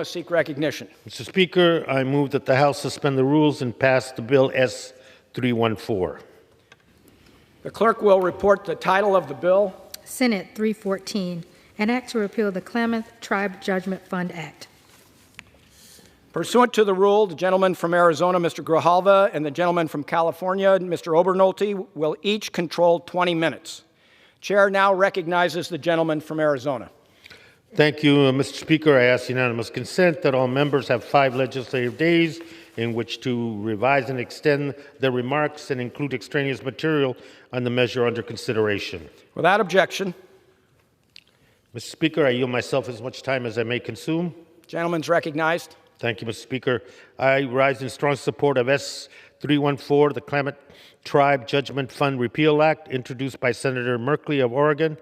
Seek recognition. Mr. Speaker, I move that the House suspend the rules and pass the bill S-314. The clerk will report the title of the bill. Senate 314, an act to repeal the Klamath Tribe Judgment Fund Act. Pursuant to the rule, the gentleman from Arizona, Mr. Grijalva, and the gentleman from California, Mr. Obernolte, will each control 20 minutes. Chair now recognizes the gentleman from Arizona. Thank you, Mr. Speaker. I ask unanimous consent that all members have 5 legislative days in which to revise and extend their remarks and include extraneous material on the measure under consideration. Without objection. Mr. Speaker, I yield myself as much time as I may consume. Gentleman's recognized. Thank you, Mr. Speaker. I rise in strong support of S-314, the Klamath Tribe Judgment Fund Repeal Act, introduced by Senator Merkley of Oregon,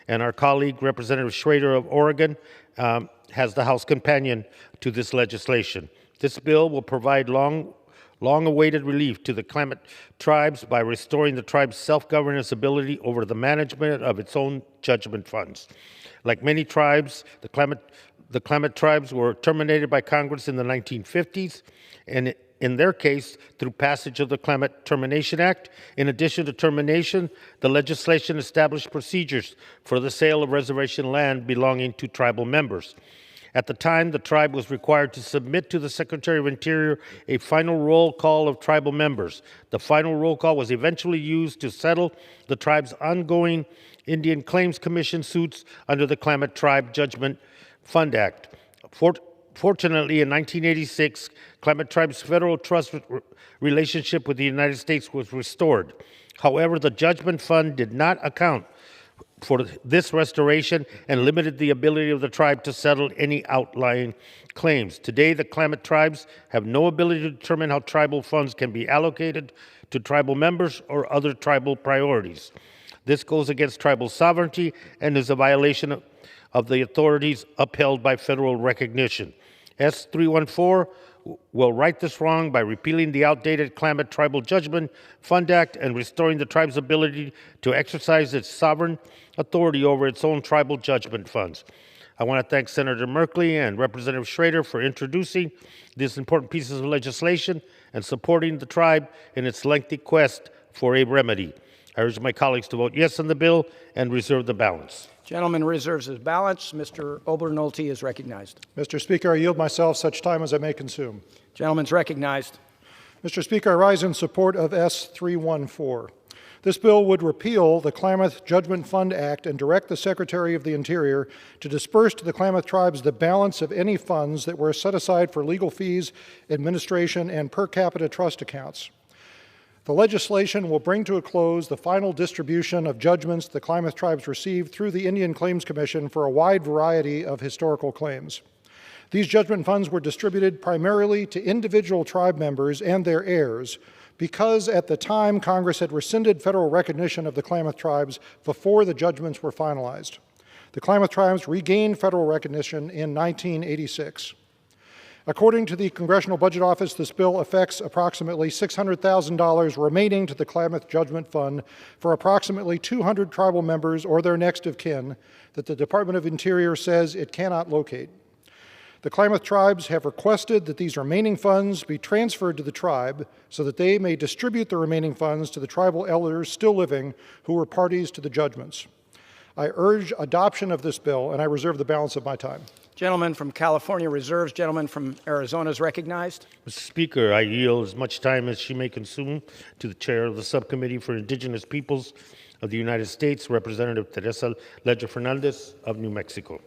and our colleague, Representative Schrader of Oregon, has the House companion to this legislation. This bill will provide long-awaited relief to the Klamath tribes by restoring the tribe's self-governance ability over the management of its own judgment funds. Like many tribes, the Klamath tribes were terminated by Congress in the 1950s, and in their case, through passage of the Klamath Termination Act. In addition to termination, the legislation established procedures for the sale of reservation land belonging to tribal members. At the time, the tribe was required to submit to the Secretary of Interior a final roll call of tribal members. The final roll call was eventually used to settle the tribe's ongoing Indian Claims Commission suits under the Klamath Tribe Judgment Fund Act. Fortunately, in 1986, Klamath Tribe's federal trust relationship with the United States was restored. However, the Judgment Fund did not account for this restoration and limited the ability of the tribe to settle any outlying claims. Today, the Klamath tribes have no ability to determine how tribal funds can be allocated to tribal members or other tribal priorities. This goes against tribal sovereignty and is a violation of the authorities upheld by federal recognition. S-314 will right this wrong by repealing the outdated Klamath Tribal Judgment Fund Act and restoring the tribe's ability to exercise its sovereign authority over its own tribal judgment funds. I want to thank Senator Merkley and Representative Schrader for introducing these important pieces of legislation and supporting the tribe in its lengthy quest for a remedy. I urge my colleagues to vote yes on the bill and reserve the balance. Gentleman reserves his balance. Mr. Obernolte is recognized. Mr. Speaker, I yield myself such time as I may consume. Gentleman's recognized. Mr. Speaker, I rise in support of S-314. This bill would repeal the Klamath Judgment Fund Act and direct the Secretary of the Interior to disburse to the Klamath tribes the balance of any funds that were set aside for legal fees, administration, and per capita trust accounts. The legislation will bring to a close the final distribution of judgments the Klamath tribes received through the Indian Claims Commission for a wide variety of historical claims. These judgment funds were distributed primarily to individual tribe members and their heirs because at the time Congress had rescinded federal recognition of the Klamath tribes before the judgments were finalized. The Klamath tribes regained federal recognition in 1986. According to the Congressional Budget Office, this bill affects approximately $600,000 remaining to the Klamath Judgment Fund for approximately 200 tribal members or their next of kin that the Department of Interior says it cannot locate. The Klamath tribes have requested that these remaining funds be transferred to the tribe so that they may distribute the remaining funds to the tribal elders still living who were parties to the judgments. I urge adoption of this bill, and I reserve the balance of my time. Gentleman from California reserves. Gentleman from Arizona is recognized. Mr. Speaker, I yield as much time as she may consume to the chair of the Subcommittee for Indigenous Peoples of the United States, Representative Teresa Leger Fernandez of New Mexico.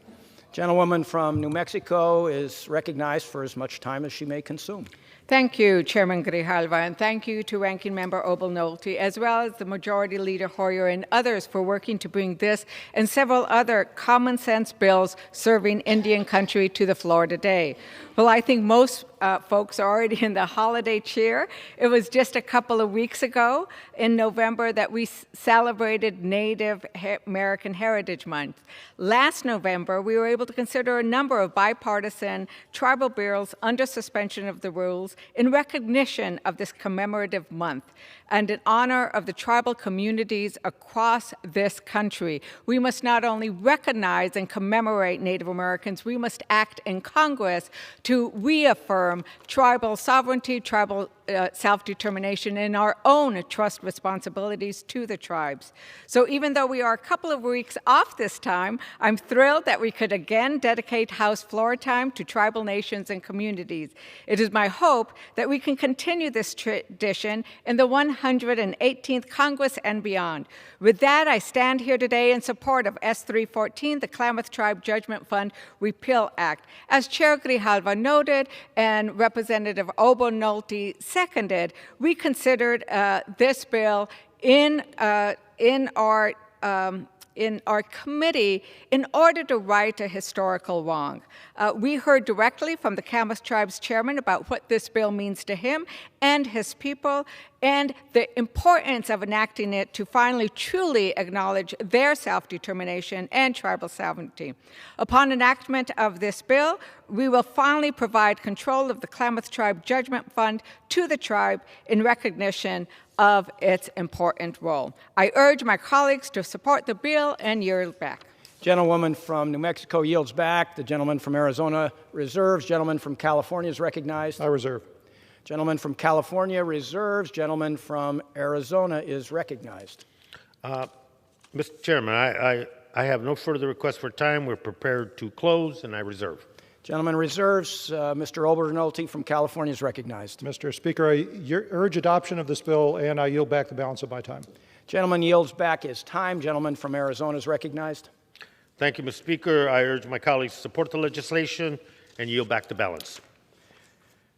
Gentlewoman from New Mexico is recognized for as much time as she may consume. Thank you, Chairman Grijalva, and thank you to Ranking Member Obernolte, as well as the Majority Leader Hoyer and others for working to bring this and several other common sense bills serving Indian country to the floor today. Well, I think most folks are already in the holiday cheer. It was just a couple of weeks ago in November that we celebrated Native American Heritage Month. Last November, we were able to consider a number of bipartisan tribal bills under suspension of the rules in recognition of this commemorative month. and in honor of the tribal communities across this country. We must not only recognize and commemorate Native Americans, we must act in Congress to reaffirm tribal sovereignty, tribal self-determination, and our own trust responsibilities to the tribes. So even though we are a couple of weeks off this time, I'm thrilled that we could again dedicate House floor time to tribal nations and communities. It is my hope that we can continue this tradition in the 118th Congress and beyond. With that, I stand here today in support of S314, the Klamath Tribe Judgment Fund Repeal Act. As Chair Grijalva noted and Representative Obernolte seconded, we considered this bill in our committee in order to right a historical wrong. We heard directly from the Klamath Tribe's chairman about what this bill means to him and his people, and the importance of enacting it to finally truly acknowledge their self-determination and tribal sovereignty. Upon enactment of this bill, we will finally provide control of the Klamath Tribe Judgment Fund to the tribe in recognition of its important role. I urge my colleagues to support the bill and yield back. Gentlewoman from New Mexico yields back. The gentleman from Arizona reserves. Gentleman from California is recognized. I reserve. Gentleman from California reserves. Gentleman from Arizona is recognized. Mr. Chairman, I have no further requests for time. We're prepared to close, and I reserve. Gentleman reserves. Mr. Obernolte from California is recognized. Mr. Speaker, I urge adoption of this bill, and I yield back the balance of my time. Gentleman yields back his time. Gentleman from Arizona is recognized. Thank you, Mr. Speaker. I urge my colleagues to support the legislation and yield back the balance.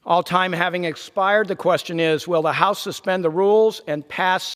All time having expired, the question is, will the House suspend the rules and pass